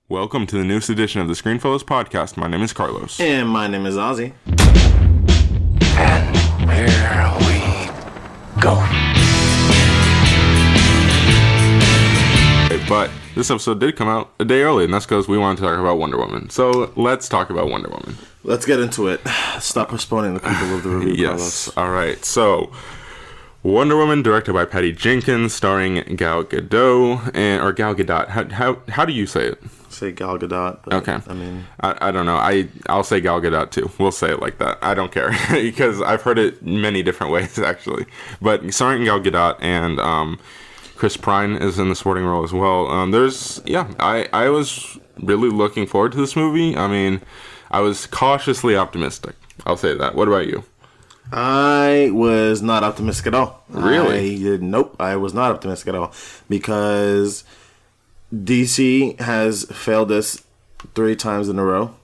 Welcome to the newest edition of the ScreenFellas podcast. My name is Carlos. And my name is Ozzy. And here we go. But this episode did come out a day early, and that's because we wanted to talk about Wonder Woman. So let's talk about Wonder Woman. Let's get into it. Stop postponing the people of the review. Yes. Carlos. All right. So Wonder Woman, directed by Patty Jenkins, starring Gal Gadot or Gal Gadot. How do you say it? Say Gal Gadot. But okay. I mean, I don't know. I'll say Gal Gadot too. We'll say it like that. I don't care because I've heard it many different ways actually. But starring Gal Gadot and Chris Pine is in the supporting role as well. I was really looking forward to this movie. I mean, I was cautiously optimistic. I'll say that. What about you? I was not optimistic at all. Really? Nope. I was not optimistic at all because DC has failed us 3 times in a row,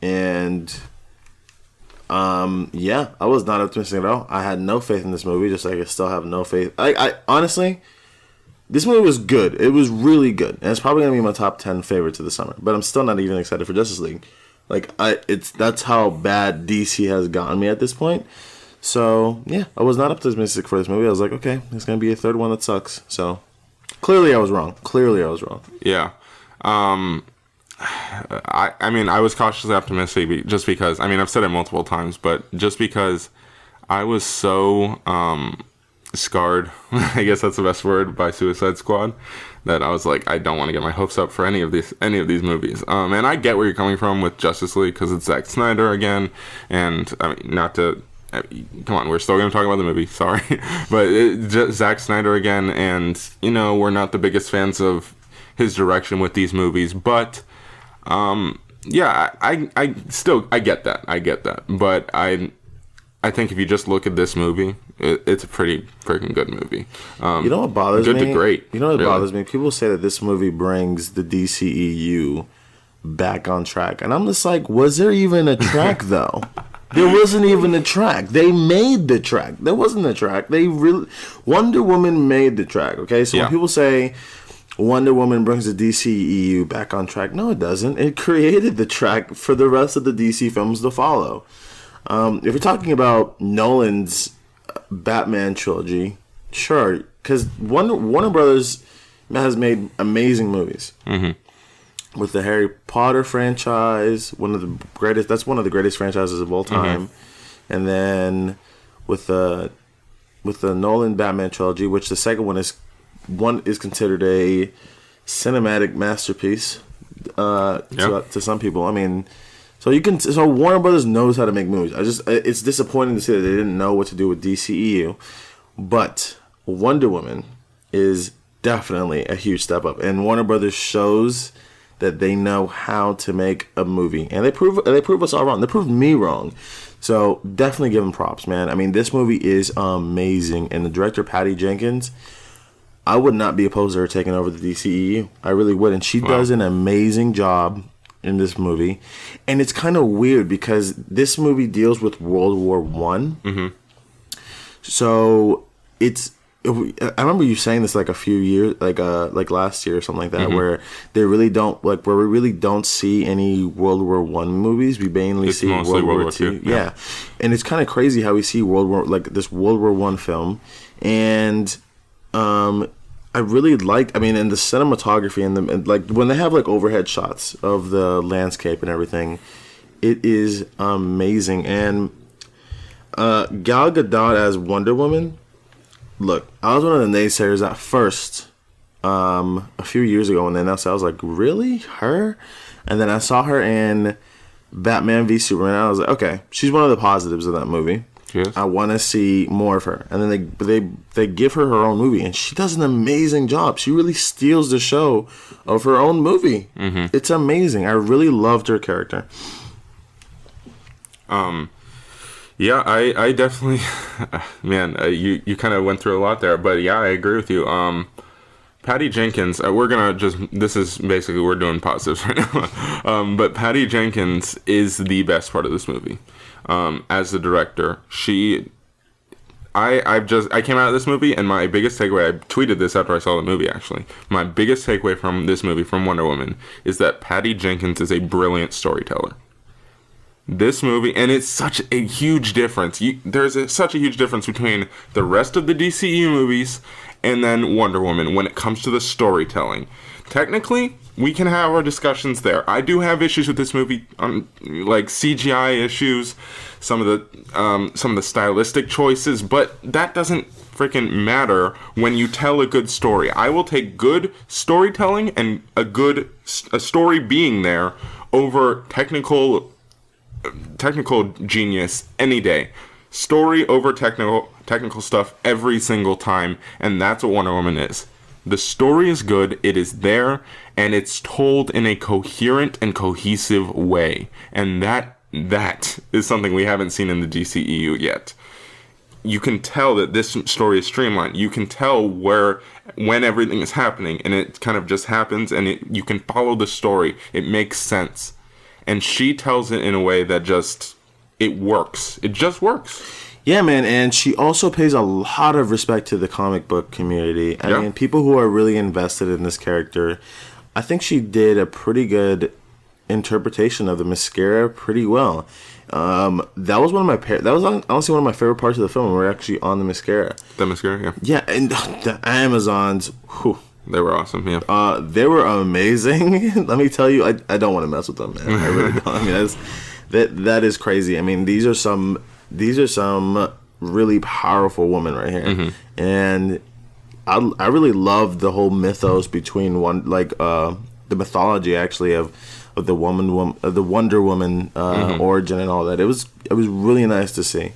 and I was not optimistic at all. I had no faith in this movie, just like I still have no faith. I honestly, this movie was good. It was really good, and it's probably gonna be my top 10 favorites of the summer. But I'm still not even excited for Justice League. That's how bad DC has gotten me at this point. So yeah, I was not optimistic for this movie. I was like, okay, it's gonna be a third one that sucks. So clearly I was wrong. Yeah. I mean, I was cautiously optimistic just because, I mean, I've said it multiple times, but just because I was so scarred, I guess that's the best word, by Suicide Squad, that I was like, I don't want to get my hopes up for any of these movies. And I get where you're coming from with Justice League because it's Zack Snyder again, and I mean, come on, we're still going to talk about the movie, sorry, but just Zack Snyder again, and we're not the biggest fans of his direction with these movies, but I get that, but I think if you just look at this movie, it's a pretty freaking good movie. You know what bothers me? Good to great. You know what bothers me? People say that this movie brings the DCEU back on track, and I'm just like, was there even a track though? There wasn't even a track. They made the track. There wasn't a track. Wonder Woman made the track. Okay, so when people say Wonder Woman brings the DCEU back on track, no, it doesn't. It created the track for the rest of the DC films to follow. If you're talking about Nolan's Batman trilogy, sure, because Warner Brothers has made amazing movies. Mm-hmm. With the Harry Potter franchise, that's one of the greatest franchises of all time. Mm-hmm. And then with the Nolan Batman trilogy, which the second one is considered a cinematic masterpiece to some people. I mean, so Warner Brothers knows how to make movies. It's disappointing to see that they didn't know what to do with DCEU, but Wonder Woman is definitely a huge step up, and Warner Brothers shows that they know how to make a movie, and they prove us all wrong. They proved me wrong. So definitely give them props, man. I mean, this movie is amazing, and the director Patty Jenkins, I would not be opposed to her taking over the DCEU. I really would, and she does an amazing job in this movie. And it's kind of weird because this movie deals with World War I. Mm-hmm. So I remember you saying this like a few years, like last year or something like that, mm-hmm. where we really don't see any World War I movies. We mainly see World War II. Yeah, and it's kind of crazy how we see this World War I film, and I really liked. I mean, and the cinematography and when they have like overhead shots of the landscape and everything, it is amazing. And Gal Gadot as Wonder Woman. Look, I was one of the naysayers at first, a few years ago when they announced it. I was like, really? Her? And then I saw her in Batman v Superman. I was like, okay, she's one of the positives of that movie. Yes. I want to see more of her. And then they give her own movie, and she does an amazing job. She really steals the show of her own movie. Mm-hmm. It's amazing. I really loved her character. Yeah, I definitely, man, you kind of went through a lot there, but yeah, I agree with you. Patty Jenkins, this is basically, we're doing positives right now, but Patty Jenkins is the best part of this movie. As the director, I came out of this movie, and my biggest takeaway, I tweeted this after I saw the movie, actually. My biggest takeaway from this movie, from Wonder Woman, is that Patty Jenkins is a brilliant storyteller. This movie, and it's such a huge difference. Such a huge difference between the rest of the DCEU movies and then Wonder Woman when it comes to the storytelling. Technically, we can have our discussions there. I do have issues with this movie, like CGI issues, some of the stylistic choices, but that doesn't freaking matter when you tell a good story. I will take good storytelling and a story being there over technical genius any day. Story over technical stuff every single time, and that's what Wonder Woman is. The story is good, it is there, and it's told in a coherent and cohesive way. And that is something we haven't seen in the DCEU yet. You can tell that this story is streamlined. You can tell when everything is happening, and it kind of just happens, and you can follow the story. It makes sense. And she tells it in a way that it works. It just works. Yeah, man, and she also pays a lot of respect to the comic book community. I mean, people who are really invested in this character. I think she did a pretty good interpretation of the mascara pretty well. That was honestly one of my favorite parts of the film. We're actually on the mascara. The mascara, yeah. Yeah, and the Amazons, whew. They were awesome, yeah. They were amazing. Let me tell you, I don't want to mess with them, man. I really don't. I mean, that is crazy. I mean, these are some really powerful women right here, mm-hmm. and I really love the whole mythos between the mythology actually of the Wonder Woman mm-hmm. origin and all that. It was really nice to see.